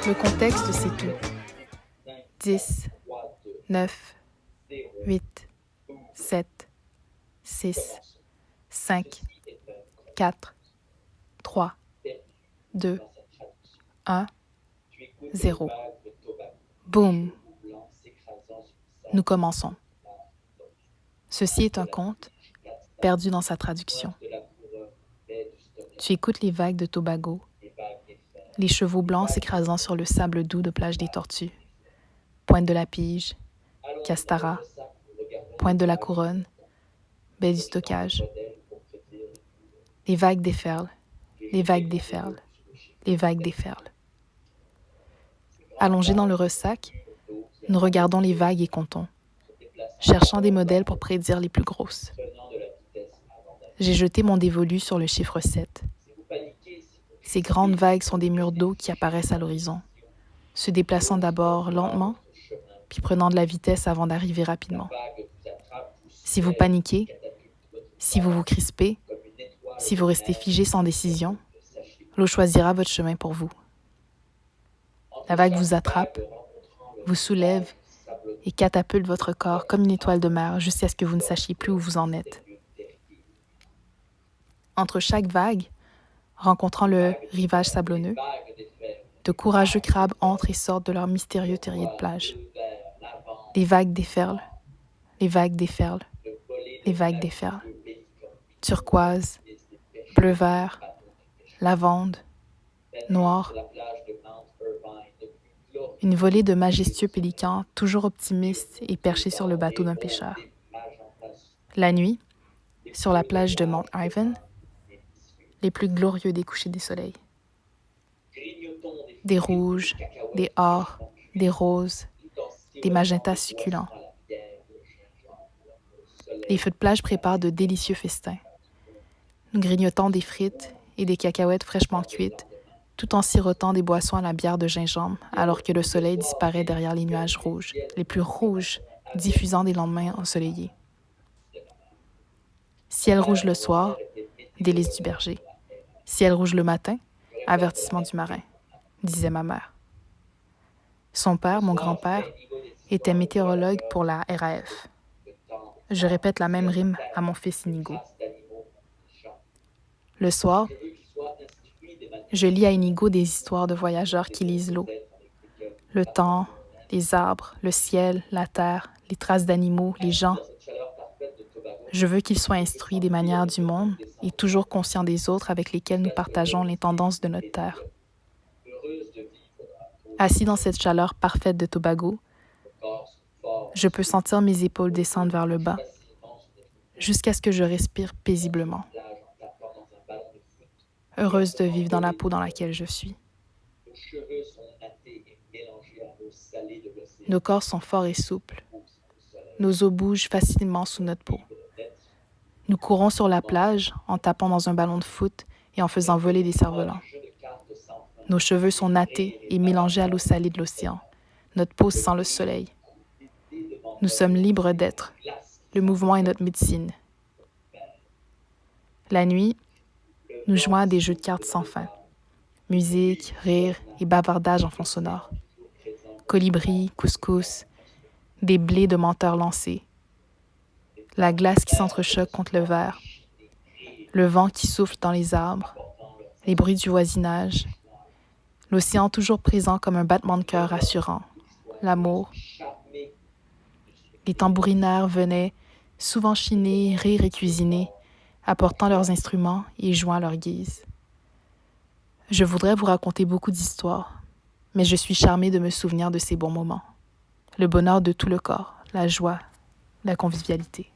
Le contexte, c'est tout. 10, 9, 8, 7, 6, 5, 4, 3, 2, 1, 0. Boum! Nous commençons. Ceci est un conte perdu dans sa traduction. Tu écoutes les vagues de Tobago, les chevaux blancs s'écrasant sur le sable doux de plage des Tortues, Pointe de la Pige, Castara, Pointe de la Couronne, baie du Stockage. Les vagues déferlent, les vagues déferlent, les vagues déferlent. Allongés dans le ressac, nous regardons les vagues et comptons, cherchant des modèles pour prédire les plus grosses. J'ai jeté mon dévolu sur le chiffre 7. Ces grandes vagues sont des murs d'eau qui apparaissent à l'horizon, se déplaçant d'abord lentement, puis prenant de la vitesse avant d'arriver rapidement. Si vous paniquez, si vous vous crispez, si vous restez figé sans décision, l'eau choisira votre chemin pour vous. La vague vous attrape, vous soulève et catapulte votre corps comme une étoile de mer jusqu'à ce que vous ne sachiez plus où vous en êtes. Entre chaque vague, rencontrant le rivage sablonneux, de courageux crabes entrent et sortent de leur mystérieux terrier de plage. Les vagues déferlent, les vagues déferlent, les vagues déferlent. Turquoise, bleu-vert, lavande, noir. Une volée de majestueux pélicans, toujours optimistes et perchés sur le bateau d'un pêcheur. La nuit, sur la plage de Mount Ivan, les plus glorieux des couchers des soleils. Des rouges, des or, des roses, des magentas succulents. Les feux de plage préparent de délicieux festins. Nous grignotons des frites et des cacahuètes fraîchement cuites, tout en sirotant des boissons à la bière de gingembre, alors que le soleil disparaît derrière les nuages rouges, les plus rouges, diffusant des lendemains ensoleillés. Ciel rouge le soir, délice du berger. Ciel rouge le matin, avertissement du marin, disait ma mère. Son père, mon grand-père, était météorologue pour la RAF. Je répète la même rime à mon fils Inigo. Le soir, Je lis à Inigo des histoires de voyageurs qui lisent l'eau, le temps, les arbres, le ciel, la terre, les traces d'animaux, les gens. Je veux qu'ils soient instruits des manières du monde et toujours conscients des autres avec lesquels nous partageons l'intendances de notre terre. Assis dans cette chaleur parfaite de Tobago, je peux sentir mes épaules descendre vers le bas, jusqu'à ce que je respire paisiblement, heureuse de vivre dans la peau dans laquelle je suis. Nos corps sont forts et souples. Nos os bougent facilement sous notre peau. Nous courons sur la plage en tapant dans un ballon de foot et en faisant voler des cerfs-volants. Nos cheveux sont nattés et mélangés à l'eau salée de l'océan. Notre peau sent le soleil. Nous sommes libres d'être. Le mouvement est notre médecine. La nuit, nous jouons à des jeux de cartes sans fin. Musique, rire et bavardage en fond sonore. Colibris, couscous, des blés de menteurs lancés. La glace qui s'entrechoque contre le verre. Le vent qui souffle dans les arbres. Les bruits du voisinage. L'océan toujours présent comme un battement de cœur rassurant. L'amour. Les tambourinaires venaient, souvent chiner, rire et cuisiner, apportant leurs instruments et jouant à leur guise. Je voudrais vous raconter beaucoup d'histoires, mais je suis charmée de me souvenir de ces bons moments. Le bonheur de tout le corps, la joie, la convivialité.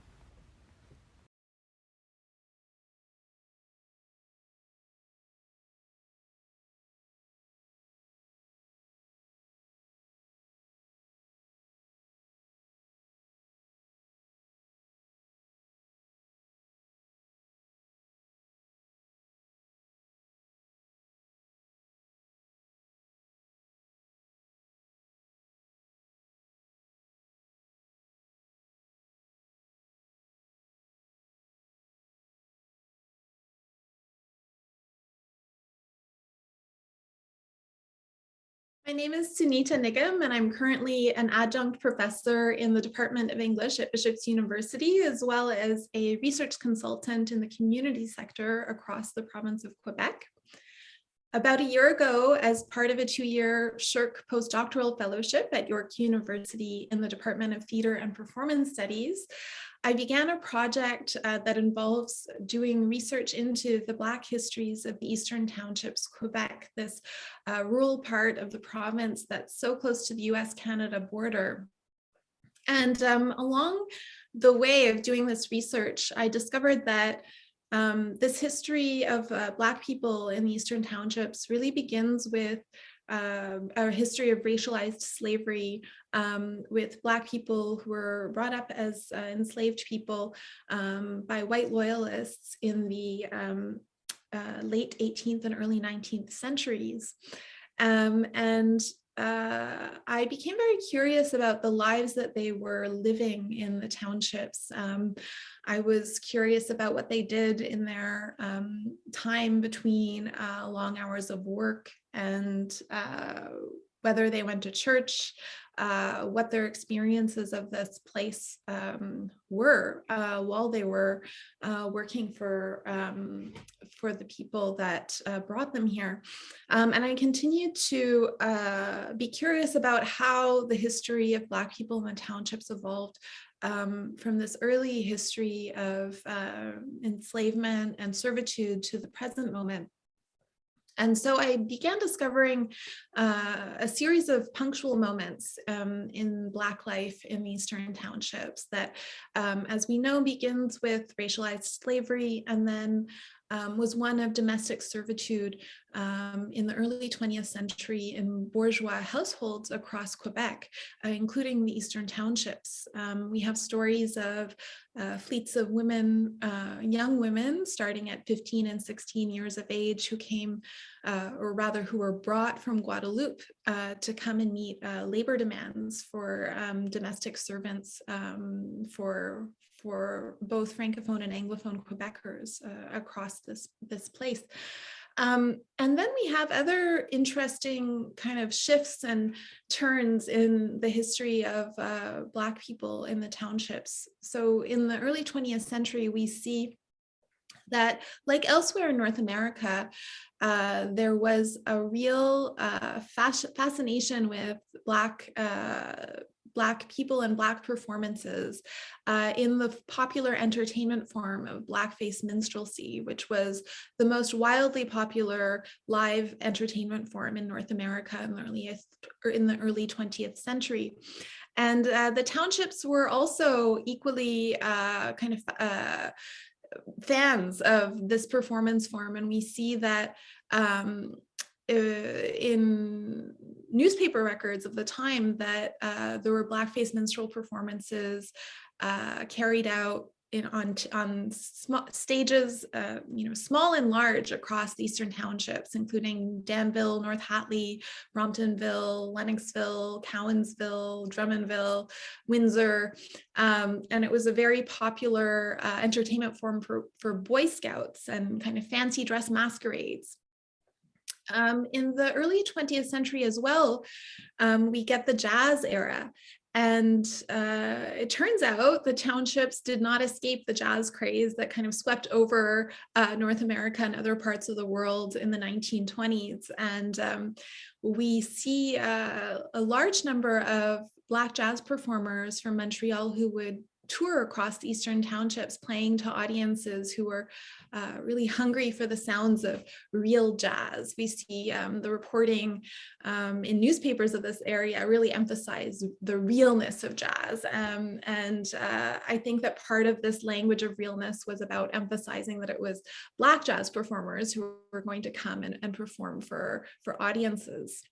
My name is Sunita Nigam, and I'm currently an adjunct professor in the Department of English at Bishop's University, as well as a research consultant in the community sector across the province of Quebec. About a year ago, as part of a 2-year SSHRC postdoctoral fellowship at York University in the Department of Theatre and Performance Studies, I began a project that involves doing research into the Black histories of the Eastern Townships, Quebec, this rural part of the province that's so close to the US-Canada border. And along the way of doing this research, I discovered that this history of Black people in the Eastern Townships really begins with a history of racialized slavery with Black people who were brought up as enslaved people by white loyalists in the late 18th and early 19th centuries. I became very curious about the lives that they were living in the townships. I was curious about what they did in their time between long hours of work and whether they went to church, what their experiences of this place were while they were working for the people that brought them here. And I continued to be curious about how the history of Black people in the townships evolved from this early history of enslavement and servitude to the present moment. And so I began discovering a series of punctual moments in Black life in the Eastern Townships that, as we know, begins with racialized slavery and then was one of domestic servitude in the early 20th century in bourgeois households across Quebec, including the Eastern Townships. We have stories of fleets of women, young women starting at 15 and 16 years of age who came, or rather who were brought from Guadeloupe to come and meet labor demands for domestic servants for both Francophone and Anglophone Quebecers across this place. And then we have other interesting kind of shifts and turns in the history of Black people in the townships. So in the early 20th century, we see that, like elsewhere in North America, there was a real fascination with Black people and Black performances in the popular entertainment form of blackface minstrelsy, which was the most wildly popular live entertainment form in North America in the early 20th century. And the townships were also equally fans of this performance form, and we see that in newspaper records of the time that there were blackface minstrel performances carried out on stages, small and large across the Eastern Townships, including Danville, North Hatley, Bromptonville, Lennoxville, Cowansville, Drummondville, Windsor, and it was a very popular entertainment form for Boy Scouts and kind of fancy dress masquerades. In the early 20th century as well, we get the jazz era. And it turns out the townships did not escape the jazz craze that kind of swept over North America and other parts of the world in the 1920s. And we see a large number of Black jazz performers from Montreal who would tour across the Eastern Townships, playing to audiences who were really hungry for the sounds of real jazz. We see the reporting in newspapers of this area really emphasize the realness of jazz. And I think that part of this language of realness was about emphasizing that it was Black jazz performers who were going to come and perform for audiences.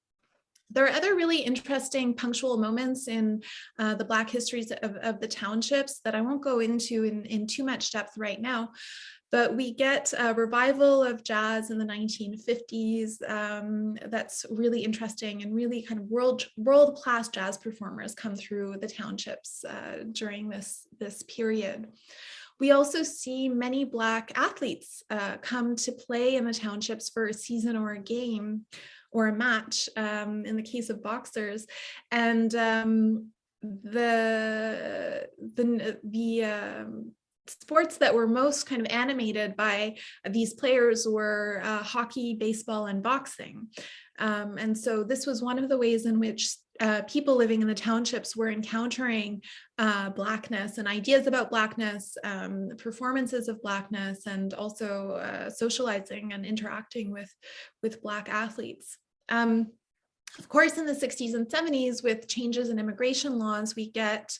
There are other really interesting punctual moments in the Black histories of the townships that I won't go into in too much depth right now, but we get a revival of jazz in the 1950s that's really interesting, and really kind of world-class jazz performers come through the townships during this period. We also see many Black athletes come to play in the townships for a season or a game or a match, in the case of boxers. And the sports that were most kind of animated by these players were hockey, baseball, and boxing. And so this was one of the ways in which people living in the townships were encountering Blackness and ideas about Blackness, performances of Blackness, and also socializing and interacting with Black athletes. Of course, in the 60s and 70s, with changes in immigration laws, we get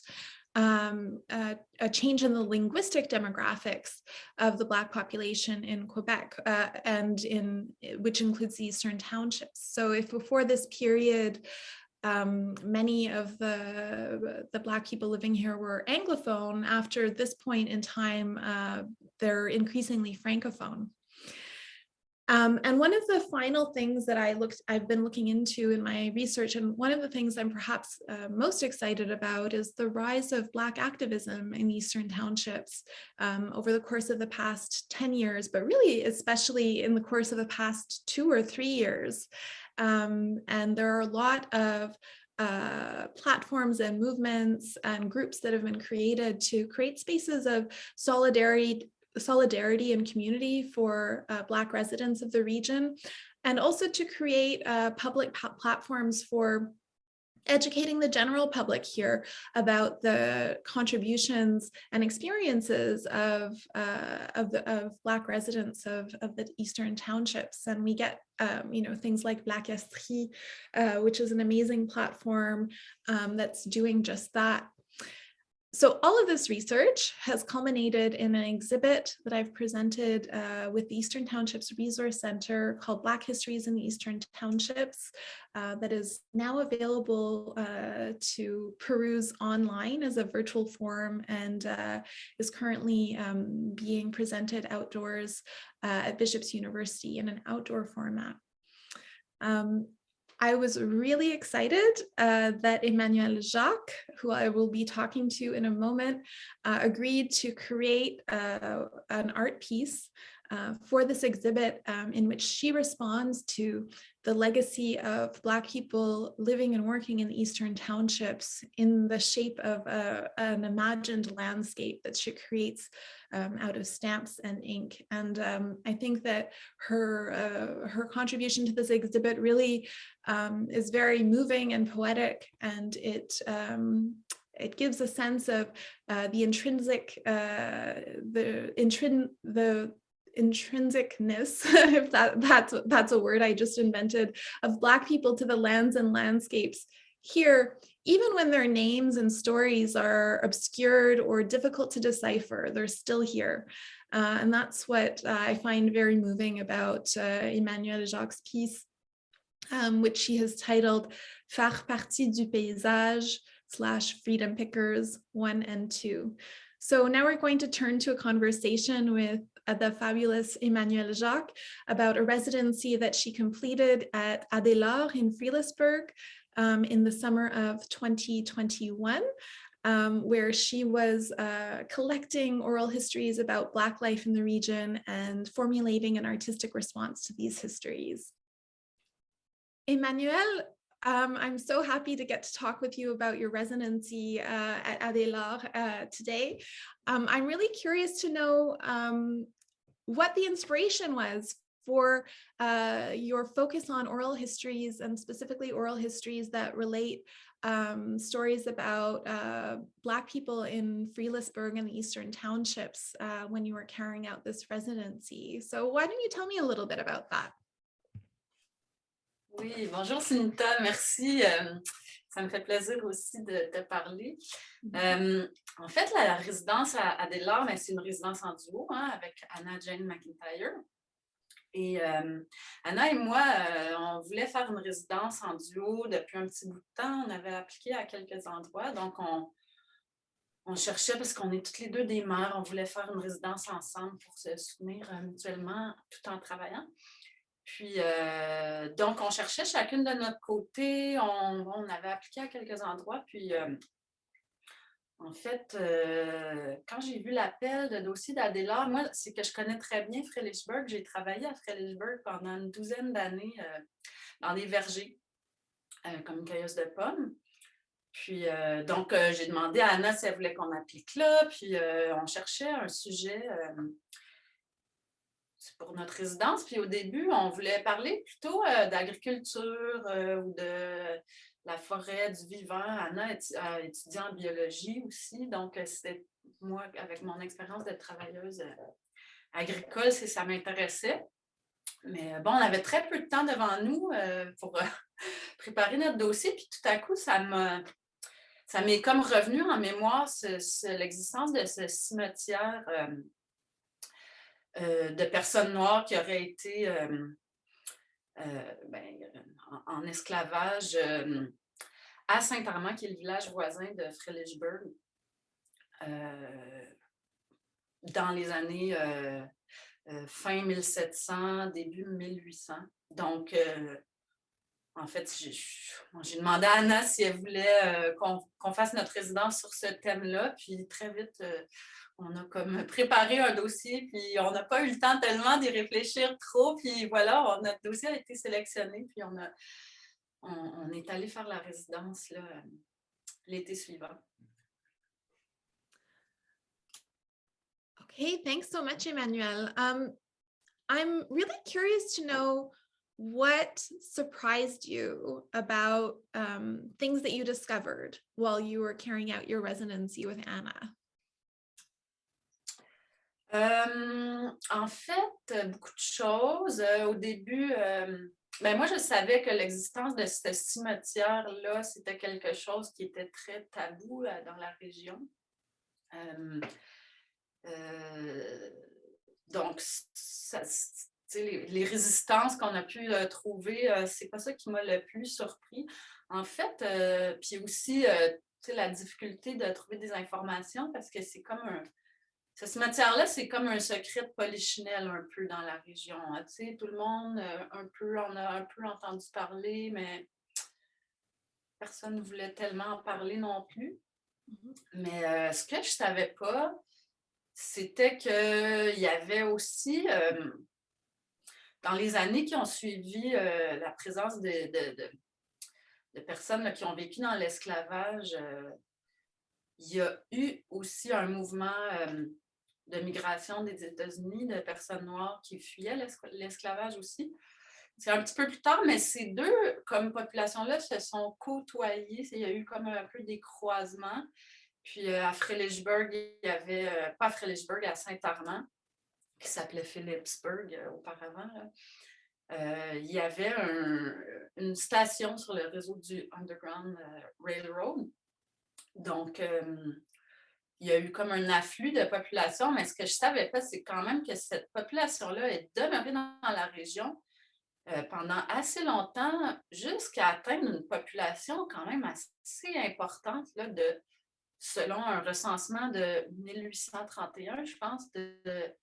a change in the linguistic demographics of the Black population in Quebec, which includes the Eastern Townships. So if before this period, many of the Black people living here were Anglophone, after this point in time, they're increasingly Francophone. And one of the final things that I've been looking into in my research, and one of the things I'm perhaps most excited about, is the rise of Black activism in Eastern Townships over the course of the past 10 years, but really especially in the course of the past 2 or 3 years. And there are a lot of platforms and movements and groups that have been created to create spaces of solidarity and community for Black residents of the region, and also to create public platforms for educating the general public here about the contributions and experiences of Black residents of the Eastern Townships. And we get things like Black Estrie, which is an amazing platform that's doing just that. So all of this research has culminated in an exhibit that I've presented with the Eastern Townships Resource Center called Black Histories in the Eastern Townships, that is now available to peruse online as a virtual form, and is currently being presented outdoors at Bishop's University in an outdoor format. I was really excited that Emmanuel Jacques, who I will be talking to in a moment, agreed to create an art piece for this exhibit in which she responds to the legacy of Black people living and working in the Eastern Townships in the shape of an imagined landscape that she creates out of stamps and ink. And I think that her contribution to this exhibit really is very moving and poetic, and it gives a sense of the intrinsic, the intrinsicness, if that's a word I just invented, of Black people to the lands and landscapes here, even when their names and stories are obscured or difficult to decipher, they're still here. And that's what I find very moving about Emmanuelle Jacques' piece, which she has titled Faire partie du paysage / Freedom Pickers 1 and 2. So now we're going to turn to a conversation with the fabulous Emmanuelle Jacques about a residency that she completed at Adélard in Fredericksburg in the summer of 2021, where she was collecting oral histories about Black life in the region and formulating an artistic response to these histories. Emmanuelle, I'm so happy to get to talk with you about your residency at Adélard today. I'm really curious to know what the inspiration was for your focus on oral histories, and specifically oral histories that relate stories about Black people in Fredericksburg and the Eastern Townships when you were carrying out this residency. So why don't you tell me a little bit about that? Oui, bonjour Sinita, merci. Ça me fait plaisir aussi de te parler. En fait, la résidence à Adélard, c'est une résidence en duo avec Anna Jane McIntyre. Et Anna et moi, on voulait faire une résidence en duo depuis un petit bout de temps. On avait appliqué à quelques endroits, donc on cherchait, parce qu'on est toutes les deux des mères, on voulait faire une résidence ensemble pour se soutenir mutuellement tout en travaillant. Puis, donc, on cherchait chacune de notre côté. On avait appliqué à quelques endroits. Puis, en fait, quand j'ai vu l'appel de dossier d'Adélard, moi, c'est que je connais très bien Fredericksburg. J'ai travaillé à Fredericksburg pendant une douzaine d'années dans des vergers, comme cueilleuse de pommes. Puis, donc, j'ai demandé à Anna si elle voulait qu'on applique là. Puis, on cherchait un sujet pour notre résidence. Puis au début, on voulait parler plutôt d'agriculture ou de la forêt, du vivant. Anna étudie en biologie aussi. Donc, c'était moi, avec mon expérience de travailleuse agricole, ça m'intéressait. Mais bon, on avait très peu de temps devant nous pour préparer notre dossier. Puis tout à coup, ça m'est comme revenu en mémoire l'existence de ce cimetière de personnes noires qui auraient été en esclavage à Saint-Armand, qui est le village voisin de Fredericksburg, dans les années fin 1700, début 1800. Donc, en fait, j'ai demandé à Anna si elle voulait qu'on fasse notre résidence sur ce thème-là, puis très vite, on a comme préparé un dossier, puis on n'a pas eu le temps tellement d'y réfléchir trop, puis voilà, notre dossier a été sélectionné, puis on est allé faire la résidence là, l'été suivant. Okay, thanks so much, Emmanuelle. I'm really curious to know what surprised you about things that you discovered while you were carrying out your residency with Anna. En fait, beaucoup de choses. Au début, moi, je savais que l'existence de ce cimetière-là, c'était quelque chose qui était très tabou dans la région. Donc, les résistances qu'on a pu trouver, c'est pas ça qui m'a le plus surpris. En fait, puis aussi, la difficulté de trouver des informations, parce que c'est comme ce cimetière-là, c'est comme un secret de polichinelle un peu dans la région. Tout le monde, on a un peu entendu parler, mais personne ne voulait tellement en parler non plus. Mais ce que je ne savais pas, c'était qu'il y avait aussi, dans les années qui ont suivi la présence de personnes là, qui ont vécu dans l'esclavage, il y a eu aussi un mouvement de migration des États-Unis, de personnes noires qui fuyaient l'esclavage aussi. C'est un petit peu plus tard, mais ces deux, comme population-là, se sont côtoyées. Il y a eu comme un peu des croisements. Puis à Frelighsburg, il y avait, pas à Frelighsburg, à Saint-Armand, qui s'appelait Phillipsburg auparavant, là. Il y avait une station sur le réseau du Underground Railroad. Donc, il y a eu comme un afflux de population, mais ce que je ne savais pas, c'est quand même que cette population-là est demeurée dans la région pendant assez longtemps, jusqu'à atteindre une population quand même assez importante, là, selon un recensement de 1831, je pense, de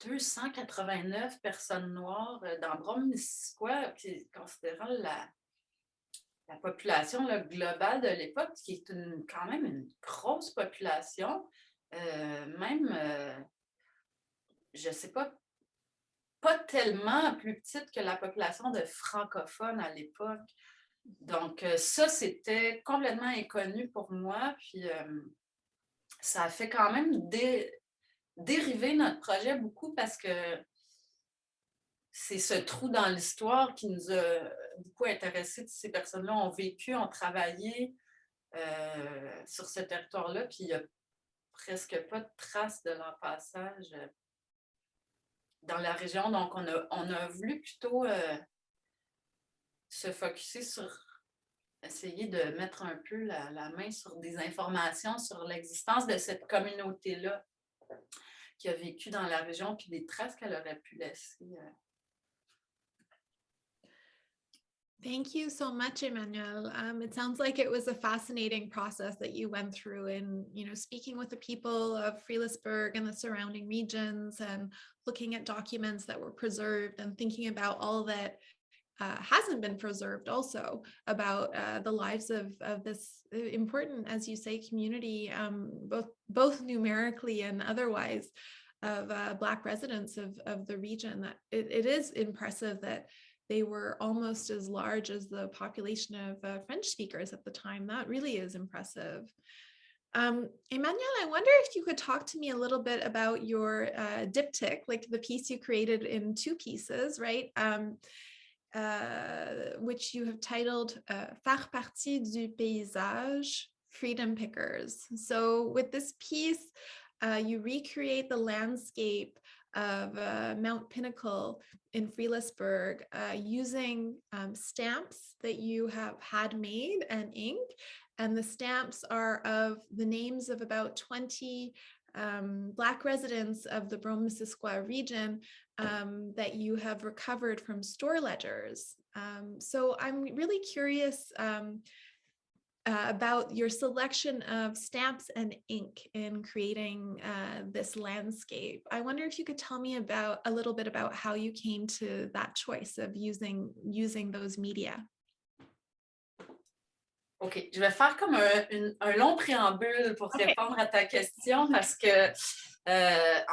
289 personnes noires dans Brome-Missisquoi, considérant la population là, globale de l'époque, qui est quand même une grosse population, même, je ne sais pas tellement plus petite que la population de francophones à l'époque. Donc, ça, c'était complètement inconnu pour moi. Puis, ça a fait quand même dériver notre projet beaucoup parce que c'est ce trou dans l'histoire qui nous a beaucoup intéressés. Ces personnes-là ont vécu, ont travaillé sur ce territoire-là, puis il n'y a presque pas de traces de leur passage dans la région. Donc, on a voulu plutôt se focusser sur essayer de mettre un peu la main sur des informations sur l'existence de cette communauté-là qui a vécu dans la région, puis des traces qu'elle aurait pu laisser. Thank you so much, Emmanuel. It sounds like it was a fascinating process that you went through in, speaking with the people of Frelighsburg and the surrounding regions and looking at documents that were preserved and thinking about all that hasn't been preserved also about the lives of this important, as you say, community, both numerically and otherwise, of Black residents of the region. That it is impressive that they were almost as large as the population of French speakers at the time. That really is impressive. Emmanuel, I wonder if you could talk to me a little bit about your diptych, like the piece you created in two pieces, right? Which you have titled Faire partie du paysage, Freedom Pickers. So with this piece, you recreate the landscape of Mount Pinnacle in Frelighsburg using stamps that you have had made and ink. And the stamps are of the names of about 20 Black residents of the Brome-Missisquoi region that you have recovered from store ledgers. So I'm really curious about your selection of stamps and ink in creating this landscape. I wonder if you could tell me a little bit about how you came to that choice of using those media. OK, je vais faire comme un long préambule pour répondre à ta question parce que,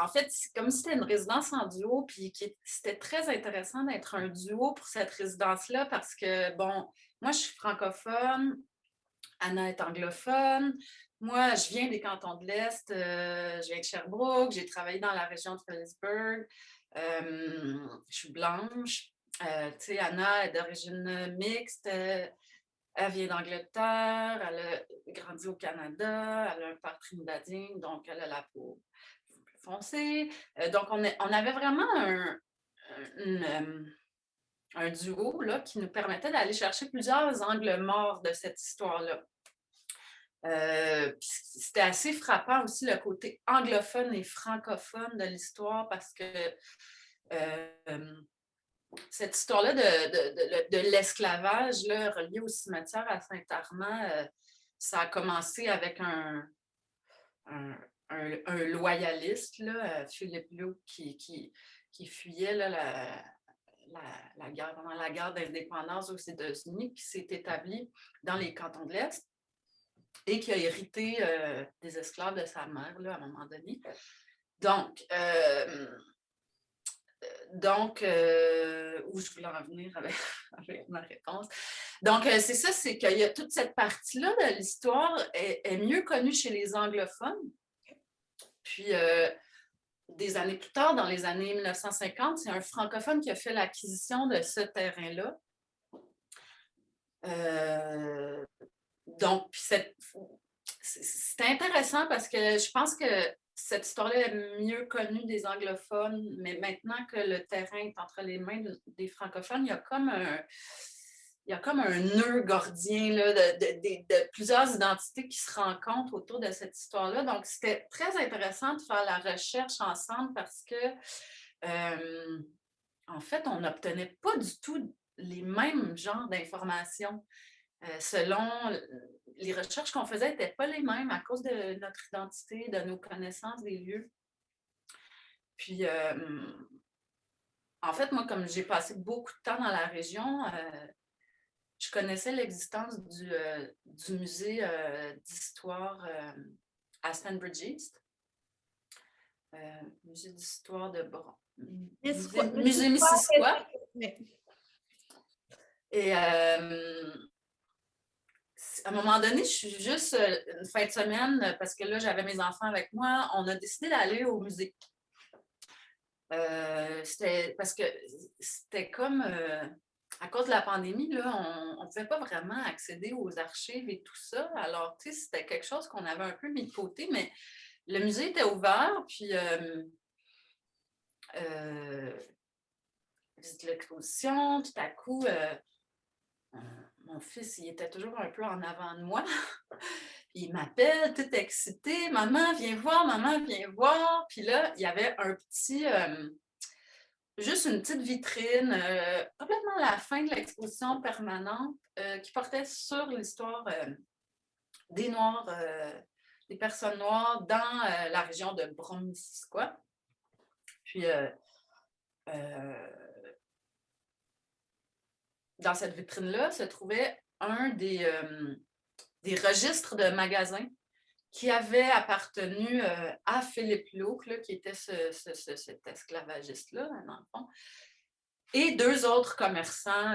en fait, c'est comme si c'était une résidence en duo, puis c'était très intéressant d'être un duo pour cette résidence-là parce que, bon, moi, je suis francophone, Anna est anglophone, moi, je viens des cantons de l'Est, je viens de Sherbrooke, j'ai travaillé dans la région de Frelighsburg, je suis blanche, tu sais, Anna est d'origine mixte, elle vient d'Angleterre, elle a grandi au Canada, elle a un père trinidadien, donc elle a la peau plus foncée. Donc, on avait vraiment un duo là, qui nous permettait d'aller chercher plusieurs angles morts de cette histoire-là. C'était assez frappant aussi le côté anglophone et francophone de l'histoire parce que cette histoire-là de l'esclavage relié au cimetière à Saint-Armand, ça a commencé avec un loyaliste, là, Philippe Lou, qui fuyait là, la guerre, pendant la guerre d'indépendance aux États-Unis, qui s'est établi dans les cantons de l'Est et qui a hérité des esclaves de sa mère là, à un moment donné. Donc, où je voulais en venir avec, avec ma réponse. Donc, c'est ça, c'est qu'il y a toute cette partie-là de l'histoire est mieux connue chez les anglophones. Puis, des années plus tard, dans les années 1950, c'est un francophone qui a fait l'acquisition de ce terrain-là. Donc, c'est intéressant parce que je pense que cette histoire-là est mieux connue des anglophones, mais maintenant que le terrain est entre les mains des francophones, il y a comme un nœud gordien là, de plusieurs identités qui se rencontrent autour de cette histoire-là. Donc, c'était très intéressant de faire la recherche ensemble parce que, en fait, on n'obtenait pas du tout les mêmes genres d'informations. Selon les recherches qu'on faisait n'étaient pas les mêmes à cause de notre identité, de nos connaissances des lieux. Puis, en fait, moi, comme j'ai passé beaucoup de temps dans la région, je connaissais l'existence du musée d'histoire Aspen Bridge East, musée d'histoire de musée Missisquoi. Et à un moment donné, je suis juste une fin de semaine, parce que là, j'avais mes enfants avec moi, on a décidé d'aller au musée. Parce que c'était comme, à cause de la pandémie, là, on ne pouvait pas vraiment accéder aux archives et tout ça. Alors, tu sais, c'était quelque chose qu'on avait un peu mis de côté, mais le musée était ouvert, puis visite l'exposition, tout à coup, mon fils, il était toujours un peu en avant de moi. Puis il m'appelle, tout excité. Maman, viens voir, maman, viens voir. Puis là, il y avait juste une petite vitrine, complètement à la fin de l'exposition permanente, qui portait sur l'histoire des Noirs, des personnes noires dans la région de Brome-Missisquoi. Puis, dans cette vitrine-là se trouvait un des registres de magasins qui avait appartenu à Philippe Lauque, là, qui était cet esclavagiste-là, dans le fond, et deux autres commerçants,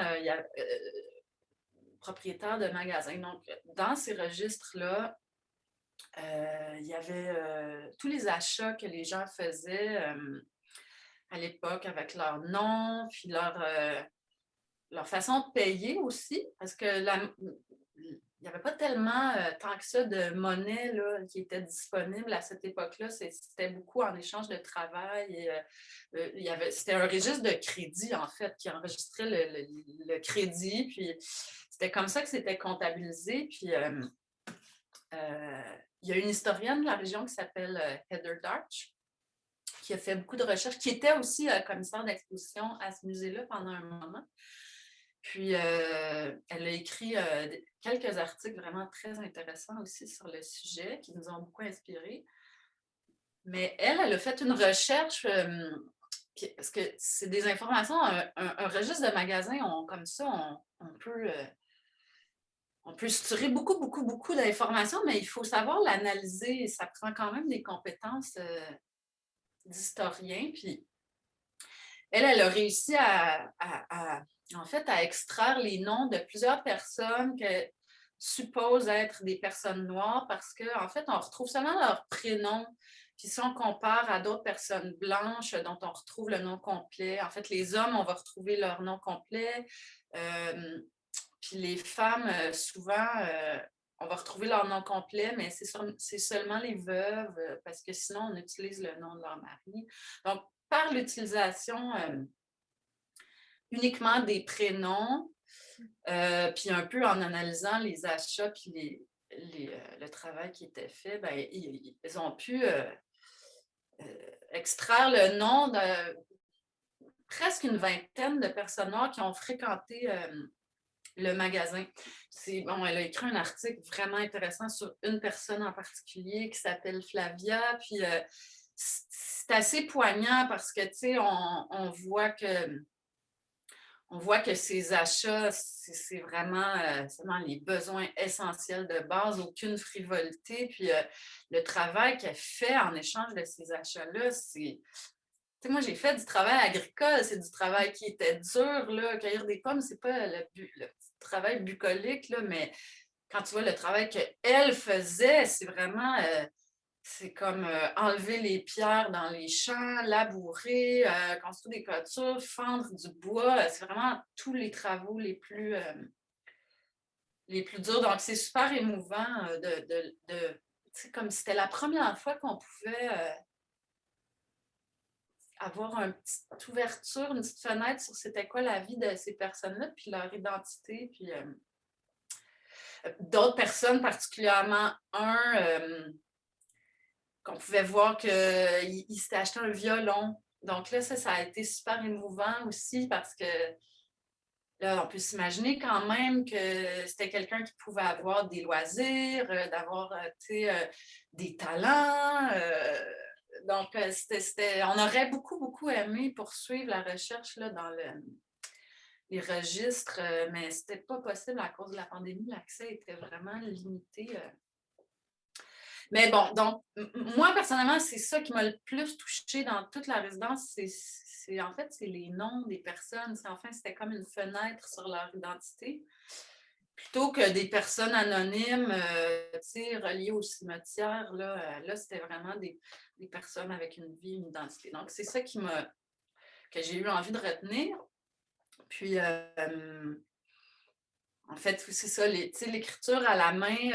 propriétaires de magasins. Donc, dans ces registres-là, il y avait tous les achats que les gens faisaient à l'époque avec leur nom, puis leur façon de payer aussi, parce que il n'y avait pas tellement tant que ça de monnaie là, qui était disponible à cette époque-là. C'était beaucoup en échange de travail. Et, c'était un registre de crédit, en fait, qui enregistrait le crédit. Puis c'était comme ça que c'était comptabilisé. Puis il y a une historienne de la région qui s'appelle Heather Darch, qui a fait beaucoup de recherches, qui était aussi commissaire d'exposition à ce musée-là pendant un moment. Puis, elle a écrit quelques articles vraiment très intéressants aussi sur le sujet qui nous ont beaucoup inspirés. Mais elle a fait une recherche, parce que c'est des informations, un registre de magasins, comme ça, on peut structurer beaucoup, beaucoup, beaucoup d'informations, mais il faut savoir l'analyser. Ça prend quand même des compétences d'historien. Puis, elle a réussi en fait, à extraire les noms de plusieurs personnes que supposent être des personnes noires parce qu'en fait, on retrouve seulement leur prénom. Puis si on compare à d'autres personnes blanches dont on retrouve le nom complet, en fait, les hommes, on va retrouver leur nom complet. Puis les femmes, souvent, on va retrouver leur nom complet, mais c'est seulement les veuves parce que sinon, on utilise le nom de leur mari. Donc, par l'utilisation uniquement des prénoms, puis un peu en analysant les achats puis le travail qui était fait, ben, ils ont pu extraire le nom de presque une vingtaine de personnes noires qui ont fréquenté le magasin. Elle a écrit un article vraiment intéressant sur une personne en particulier qui s'appelle Flavia, puis c'est assez poignant parce que, tu sais, on voit que on voit que ses achats, c'est vraiment les besoins essentiels de base, aucune frivolité. Puis le travail qu'elle fait en échange de ces achats-là, c'est... Tu sais, moi, j'ai fait du travail agricole, c'est du travail qui était dur, là. Cueillir des pommes, c'est pas le travail bucolique, là, mais quand tu vois le travail qu'elle faisait, c'est vraiment... c'est comme enlever les pierres dans les champs, labourer, construire des clôtures, fendre du bois. C'est vraiment tous les travaux les plus durs. Donc, c'est super émouvant tu sais, comme c'était la première fois qu'on pouvait avoir une petite ouverture, une petite fenêtre sur c'était quoi la vie de ces personnes-là, puis leur identité, puis d'autres personnes, particulièrement qu'on pouvait voir qu'il s'était acheté un violon. Donc là, ça a été super émouvant aussi parce que là, on peut s'imaginer quand même que c'était quelqu'un qui pouvait avoir des loisirs, d'avoir des talents. Donc, on aurait beaucoup, beaucoup aimé poursuivre la recherche là, dans les registres, mais ce n'était pas possible à cause de la pandémie. L'accès était vraiment limité. Mais bon, donc, moi, personnellement, c'est ça qui m'a le plus touchée dans toute la résidence. En fait, c'est les noms des personnes. C'était comme une fenêtre sur leur identité. Plutôt que des personnes anonymes, reliées au cimetière, là c'était vraiment des personnes avec une vie, une identité. Donc, c'est ça que j'ai eu envie de retenir. Puis, en fait, c'est ça, l'écriture à la main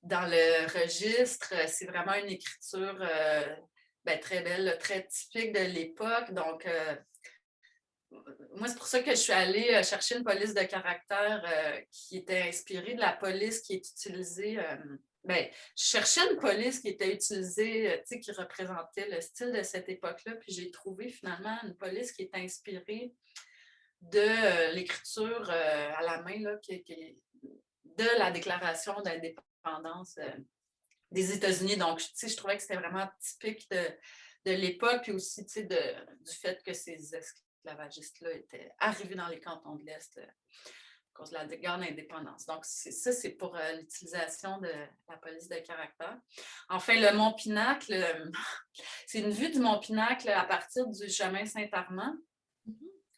dans le registre, c'est vraiment une écriture très belle, très typique de l'époque. Donc, moi, c'est pour ça que je suis allée chercher une police de caractère qui était inspirée de la police qui est utilisée. Je cherchais une police qui était utilisée, qui représentait le style de cette époque-là. Puis j'ai trouvé finalement une police qui est inspirée de l'écriture à la main là, de la déclaration d'indépendance des États-Unis. Donc, je trouvais que c'était vraiment typique de l'époque, puis aussi du fait que ces esclavagistes-là étaient arrivés dans les cantons de l'Est à cause de la guerre d'indépendance. Donc, c'est pour l'utilisation de la police de caractère. Enfin, le Mont Pinacle, c'est une vue du Mont Pinacle à partir du chemin Saint-Armand.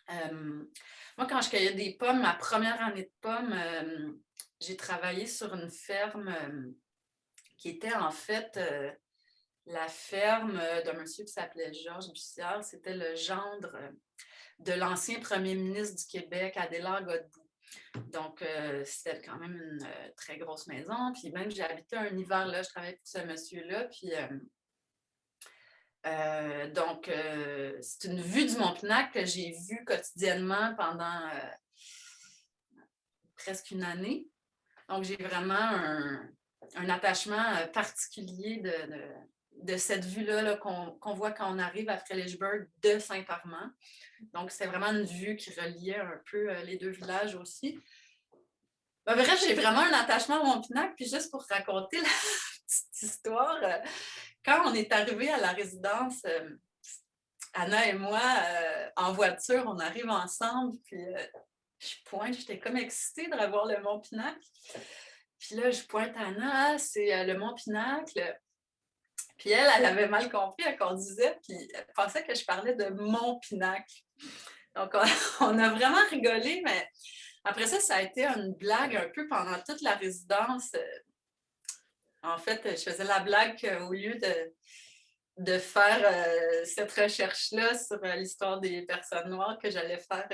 Moi, quand je cueillais des pommes, ma première année de pommes, j'ai travaillé sur une ferme qui était en fait la ferme d'un monsieur qui s'appelait Georges Bussière. C'était le gendre de l'ancien premier ministre du Québec, Adélard Godbout. Donc, c'était quand même une très grosse maison. Puis même, j'ai habité un hiver là, je travaillais pour ce monsieur-là. Puis, donc, c'est une vue du Mont-Pinacle que j'ai vue quotidiennement pendant presque une année. Donc, j'ai vraiment un attachement particulier de cette vue-là qu'on voit quand on arrive à Frelichburg de Saint-Armand. Donc, c'est vraiment une vue qui reliait un peu les deux villages aussi. Bref, j'ai vraiment un attachement à Mont-Pinacle. Puis juste pour raconter la petite histoire, quand on est arrivé à la résidence, Anna et moi, en voiture, on arrive ensemble, puis je pointe, j'étais comme excitée de revoir le Mont-Pinacle. Puis là, je pointe à Anna, c'est le Mont-Pinacle. Puis elle avait mal compris à qu'on disait, puis elle pensait que je parlais de Mont-Pinacle. Donc, on a vraiment rigolé, mais après ça, ça a été une blague un peu pendant toute la résidence. En fait, je faisais la blague qu'au lieu de faire cette recherche-là sur l'histoire des personnes noires, que j'allais faire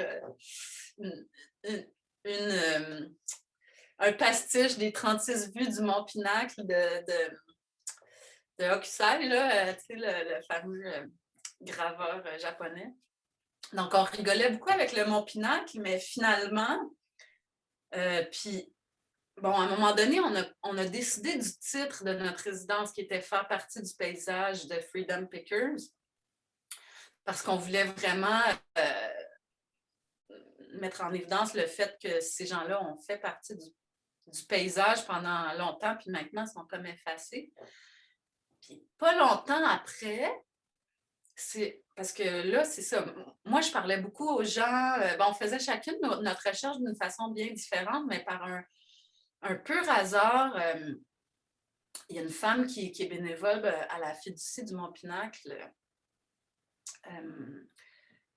un pastiche des 36 vues du Mont-Pinacle de Hokusai, là, le fameux graveur japonais. Donc, on rigolait beaucoup avec le Mont-Pinacle, mais finalement, puis, bon, à un moment donné, on a décidé du titre de notre résidence qui était faire partie du paysage de Freedom Pickers parce qu'on voulait vraiment mettre en évidence le fait que ces gens-là ont fait partie du paysage pendant longtemps, puis maintenant, ils sont comme effacés. Puis pas longtemps après, c'est parce que là, c'est ça. Moi, je parlais beaucoup aux gens. On faisait chacune notre recherche d'une façon bien différente, mais par un pur hasard. Il y a une femme qui est bénévole à la Fiducie du Mont-Pinacle,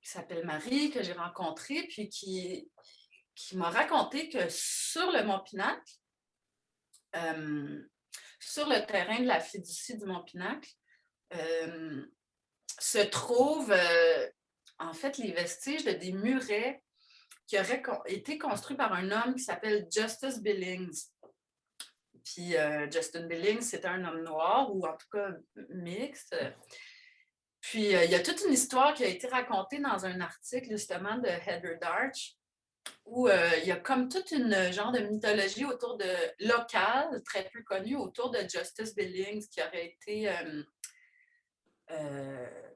qui s'appelle Marie, que j'ai rencontrée, puis qui m'a raconté que sur le Mont-Pinacle, sur le terrain de la Fiducie du Mont-Pinacle, se trouvent en fait les vestiges de des murets qui auraient été construits par un homme qui s'appelle Justus Billings. Puis Justin Billings, c'était un homme noir, ou en tout cas mixte. Puis il y a toute une histoire qui a été racontée dans un article justement de Heather Darch, où il y a comme toute une genre de mythologie autour de locale, très peu connue, autour de Justus Billings, qui aurait été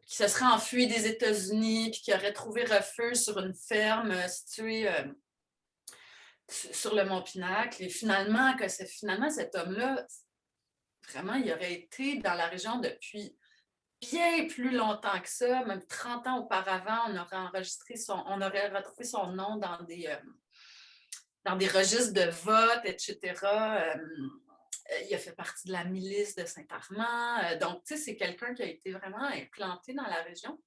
qui se serait enfui des États-Unis, puis qui aurait trouvé refuge sur une ferme située sur le Mont-Pinacle. Et finalement, finalement cet homme-là, vraiment, il aurait été dans la région depuis bien plus longtemps que ça, même 30 ans auparavant, on aurait retrouvé son nom dans des registres de vote, etc. Il a fait partie de la milice de Saint-Armand. Donc, tu sais, c'est quelqu'un qui a été vraiment implanté dans la région.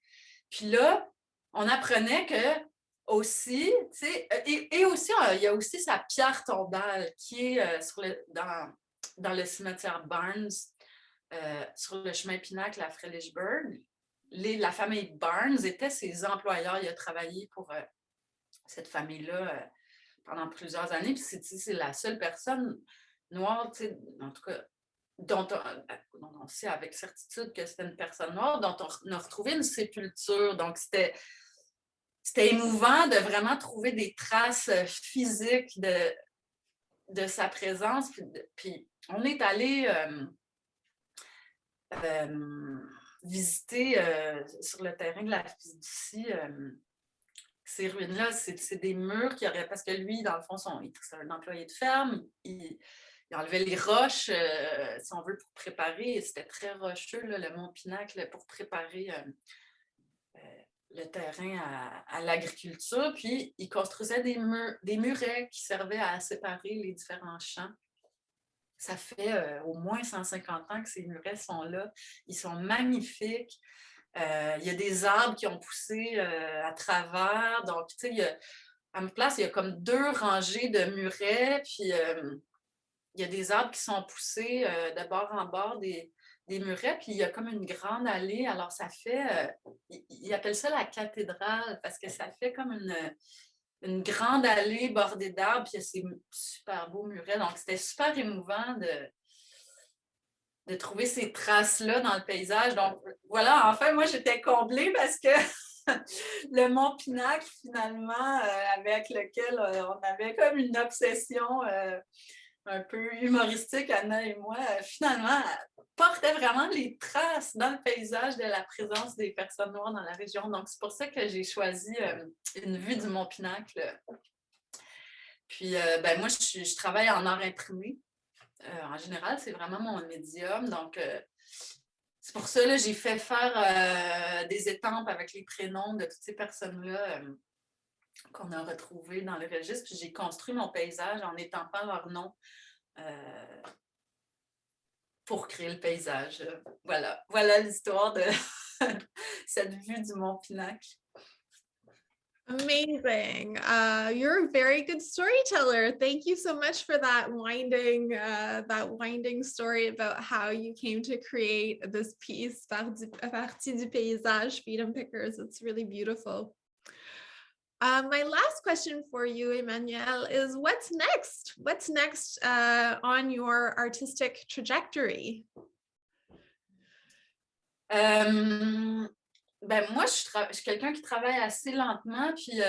Puis là, on apprenait que aussi, tu sais, et aussi, il y a aussi sa pierre tombale qui est dans le cimetière Barnes, sur le chemin Pinacle à Fredericksburg. La famille Barnes était ses employeurs. Il a travaillé pour cette famille-là pendant plusieurs années. Puis c'est la seule personne noire, en tout cas, dont on sait avec certitude que c'était une personne noire, dont on a retrouvé une sépulture. Donc, c'était émouvant de vraiment trouver des traces physiques de sa présence. Puis on est allé visiter sur le terrain de la Fiducie ces ruines-là. C'est des murs qui auraient... Parce que lui, dans le fond, c'est un employé de ferme. Il enlevait les roches, si on veut, pour préparer. C'était très rocheux, là, le Mont-Pinacle, pour préparer le terrain à l'agriculture. Puis, il construisait des murets qui servaient à séparer les différents champs. Ça fait au moins 150 ans que ces murets sont là. Ils sont magnifiques. Il y a des arbres qui ont poussé à travers. Donc, tu sais, à ma place, il y a comme 2 rangées de murets. Puis, il y a des arbres qui sont poussés de bord en bord des murets. Puis, il y a comme une grande allée. Alors, ça fait... ils appellent ça la cathédrale parce que ça fait comme une grande allée bordée d'arbres, puis il y a ces super beaux murets. Donc, c'était super émouvant de trouver ces traces-là dans le paysage. Donc, voilà, enfin, moi, j'étais comblée parce que le Mont-Pinacle, finalement, avec lequel on avait comme une obsession un peu humoristique, Anna et moi, finalement, portait vraiment les traces dans le paysage de la présence des personnes noires dans la région. Donc, c'est pour ça que j'ai choisi une vue du Mont-Pinacle. Puis, moi, je travaille en art imprimé. En général, c'est vraiment mon médium. Donc, c'est pour ça que j'ai fait faire des étampes avec les prénoms de toutes ces personnes-là qu'on a retrouvées dans le registre. Puis, j'ai construit mon paysage en étampant leurs noms pour créer le paysage. Voilà l'histoire de cette vue du Mont-Pinacle. Amazing. You're a very good storyteller. Thank you so much for that winding story about how you came to create this piece, Partie du paysage, Freedom Pickers. It's really beautiful. My last question for you, Emmanuel, is what's next? What's next on your artistic trajectory? Moi, je suis quelqu'un qui travaille assez lentement, puis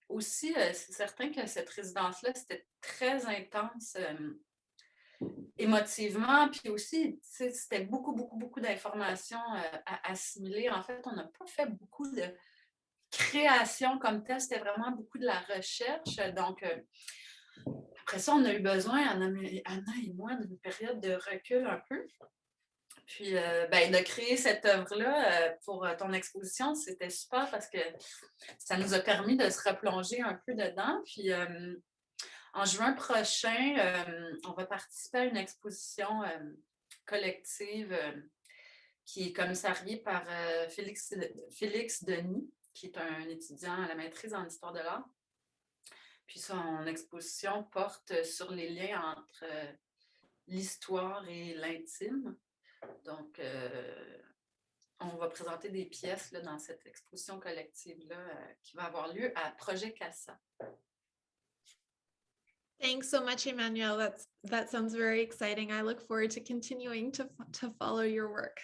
aussi, c'est certain que cette résidence-là, c'était très intense émotivement, puis aussi, c'était beaucoup d'informations à assimiler. En fait, on n'a pas fait beaucoup de création comme telle, c'était vraiment beaucoup de la recherche. Donc, après ça, on a eu besoin, Anna et moi, d'une période de recul un peu. Puis, de créer cette œuvre-là pour ton exposition, c'était super parce que ça nous a permis de se replonger un peu dedans. Puis, en juin prochain, on va participer à une exposition collective qui est commissariée par Félix Denis, qui est un étudiant à la maîtrise en histoire de l'art. Puis son exposition porte sur les liens entre l'histoire et l'intime. Donc, on va présenter des pièces là, dans cette exposition collective-là qui va avoir lieu à Projet Casa. Thanks so much, Emmanuelle. That sounds very exciting. I look forward to continuing to follow your work.